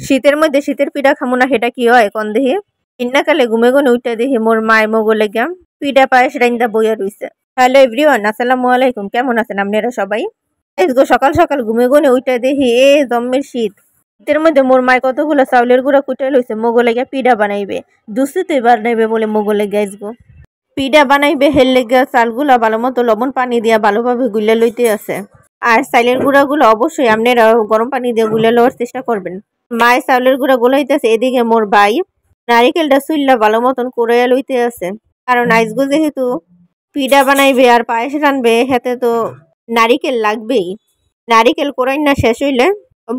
শীতের মধ্যে শীতের পিঠা খামু না সেটা কি হয় কোন দেহি ইন্নাকালে ঘুমে গুনে উঠা দেখি মোর মায় মগলে গিয়া পিঠা পায়েস রাইন্দা বইয়া রইছে। হ্যালো এভরিওয়ান, আসসালামু আলাইকুম। কেমন আছেন আপনারা সবাই? সকাল সকাল ঘুমে গুনে উঠা দেখি জম্মের শীতের মধ্যে মোর মায় কতগুলো চাউলের গুঁড়া কুটে লইছে মগলে গিয়া পিঠা বানাইবে। দুসুতে বানাইবে বলে মগলে গো পিঠা বানাইবে হের লেগে চালগুলা ভালো মতো লবণ পানি দিয়া ভালোভাবে গুলে লইতে আছে। আর চাইলের গুঁড়াগুলো অবশ্যই আপনারা গরম পানি দিয়ে গুলে লওয়ার চেষ্টা করবেন। মায় চাউলের গুঁড়া গুলাইতেছে, এদিকে মোর ভাই নারিকেলটা চুল্লা ভালো মতন কুড়াইয়া লইতে আছে। কারণ আইসগো যেহেতু পিঠা বানাইবে আর পায়েস রানবে হেতে তো নারিকেল লাগবেই। নারিকেল কোরাই না শেষ হইলে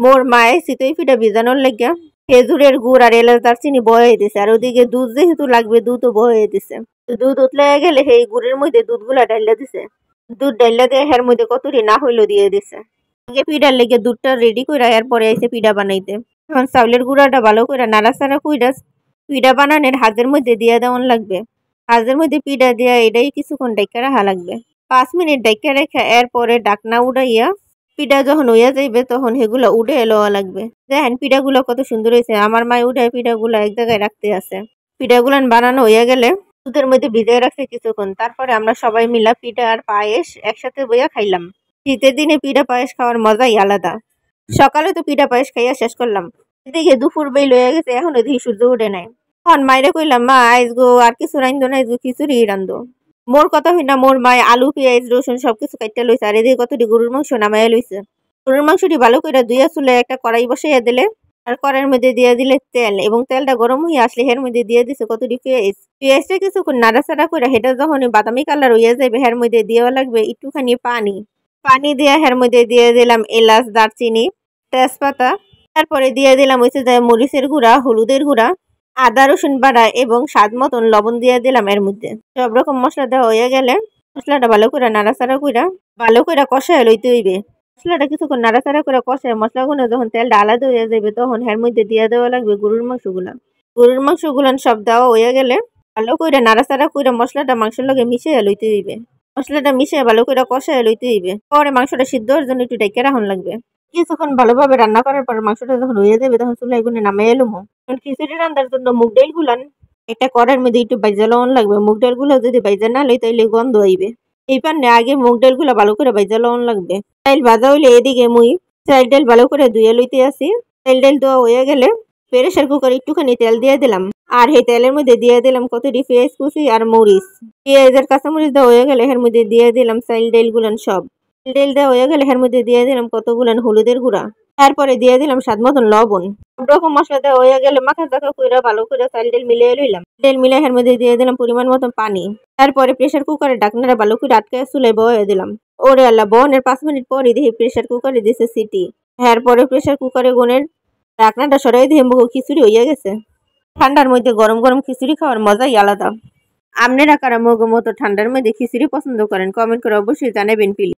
মোর মায়ে চিতই পিঠা ভিজানোর লেগে খেজুরের গুড় আর এলাচ দারচিনি বয়ে দিছে। আর ওদিকে দুধ যেহেতু লাগবে দুধও বয়ে দিছে। দুধ উতলে গেলে সেই গুড়ের মধ্যে দুধগুলা ডাইলা দিছে। দুধ ডাইলা দিয়ে হের মধ্যে কতটি না হইলো দিয়ে দিছে। আগে পিঠার লেগে দুধটা রেডি করে এরপরে আইসে পিঠা বানাইতে। এখন চাউলের গুঁড়াটা ভালো করে নাড়াচাড়া কইরা পিঠা বানানোর হাজের মধ্যে দিয়ে দেওয়ান লাগবে। হাজের মধ্যে পিঠা দিয়া এটাই কিছুক্ষণ ডাইকা রাখা লাগবে। 5 মিনিট ডাইকা রেখে এরপরে ডাকনা উড়াইয়া পিঠা যখন হইয়া যাইবে তখন সেগুলো উঠে লওয়া লাগবে। দেখেন পিঠাগুলো কত সুন্দর হয়েছে। আমার মায় উঠে পিঠাগুলো এক জায়গায় রাখতে আছে। পিঠাগুলো বানানো হইয়া গেলে দুধের মধ্যে ভিজিয়ে রাখছে কিছুক্ষণ। তারপরে আমরা সবাই মিলা পিঠা আর পায়েস একসাথে বইয়া খাইলাম। শীতের দিনে পিঠা পায়েস খাওয়ার মজাই আলাদা। সকালে তো পিঠা পায়েস খাইয়া শেষ করলাম। এদিকে দুপুর বেল হয়ে গেছে, এখনো দেখি সূর্য উঠে নাই। তখন মাইরে কইলাম, মা আইসগো আর কিছু রান্ধো না, আইসগো খিচুড়ি রান্ধো। মোর কথা হই না, মোর মায় আলু পেঁয়াজ রসুন সবকিছু কাইটা লইছে। আর এদিকে কতটি গরুর মাংস নামাইয়া লইছে। গরুর মাংসটি ভালো করে ধুইয়া চুলে একটা কড়াই বসাইয়া দিলে আর কড়াইয়ের মধ্যে দিয়ে দিলে তেল, এবং তেলটা গরম হয়ে আসলে এর মধ্যে দিয়ে দিছে কতটি পেঁয়াজটা কিছুক্ষণ নাড়াচাড়া করে হেটা যখন বাদামি কালার হইয়া যাবে এর মধ্যে দেওয়া লাগবে একটুখানি পানি দিয়ে এর মধ্যে দিয়ে দিলাম এলাচ দারচিনি তেজপাতা। তারপরে দিয়ে দিলাম হচ্ছে যে মরিচের গুঁড়া, হলুদের গুঁড়া, আদা রসুন বাটা এবং স্বাদ মতন লবণ দিয়ে দিলাম। এর মধ্যে সব রকম মশলা দেওয়া হয়ে গেলে মশলাটা ভালো করে নাড়াচাড়া করে ভালো করে কষায় লইতে হইবে। মশলাটা কিছুক্ষণ নাড়াচাড়া করে কষায় মশলাগুলো যখন তেলটা আলাদা হয়ে যাবে তখন এর মধ্যে দিয়ে দেওয়া লাগবে গরুর মাংসগুলো সব দেওয়া হয়ে গেলে ভালো করে নাড়াচাড়া করে মশলাটা মাংসের লগে মিশিয়ে লইতে হইবে। মশলাটা মিশিয়ে ভালো করে কষায় লইতে হইবে। পরে মাংসটা সিদ্ধ হওয়ার জন্য একটু ডাইকা রাখুন লাগবে। কিছুক্ষণ ভালোভাবে রান্না করার পর মাংসটা যখন হয়ে যাবে তখন চুলা এগুলো নামাই এলুমো। খিচুড়ি রান্নার জন্য মুগ ডাল গুলান একটা কড়াইয়ের মধ্যে একটু বাইজা লওয়ান লাগবে। মুগ ডাল গুলো যদি বাইজা না লই তাইলে গন্ধ আইবে। এই পান্নে আগে মুগ ডাল গুলা ভালো করে বাইজা লওয়ান লাগবে। চাইল ভাজা হইলে এদিকে মুই চাইল ডাল ভালো করে ধুয়ে লইতে আসি। চাইল ডাল দেওয়া হয়ে গেলে প্রেসার কুকারে একটুখানি তেল দিয়ে দিলাম। আর এই তেলের মধ্যে দিয়ে দিলাম কতটি পেঁয়াজ কুচি আর মরিচ। পেঁয়াজের কাঁচামরিচ দেওয়া হয়ে গেলে এর মধ্যে দিয়ে দিলাম চাইল ডাল গুলান সব। তেল দেওয়া হয়ে গেলে এর মধ্যে দিয়ে দিলাম কতগুলান হলুদের গুঁড়া। তারপরে দিয়ে দিলাম স্বাদ মতন লবণ। সব রকম মশলা দেওয়া হয়ে গেলে মাখা চাকা করে ভালো করে চাল ডাল মিলিয়ে লইলাম। ডাল মিলিয়ে এর মধ্যে দিয়ে দিলাম পরিমাণ মতন পানি। তারপরে প্রেসার কুকারে ঢাকনাটা ভালো করে আটকে চুলায় বয়ে দিলাম। ওরে আল্লাহ, বনের 5 মিনিট পরে দেখি প্রেসার কুকারে দিছে সিটি। এরপরে প্রেসার কুকারে গুনের ঢাকনাটা সরাই দিয়ে মুখ খিচুড়ি হইয়া গেছে। ঠান্ডার মধ্যে গরম গরম খিচুড়ি খাওয়ার মজাই আলাদা। আপনারা কারা মগ মতো ঠান্ডার মধ্যে খিচুড়ি পছন্দ করেন কমেন্ট করে অবশ্যই জানাবেন প্লিজ।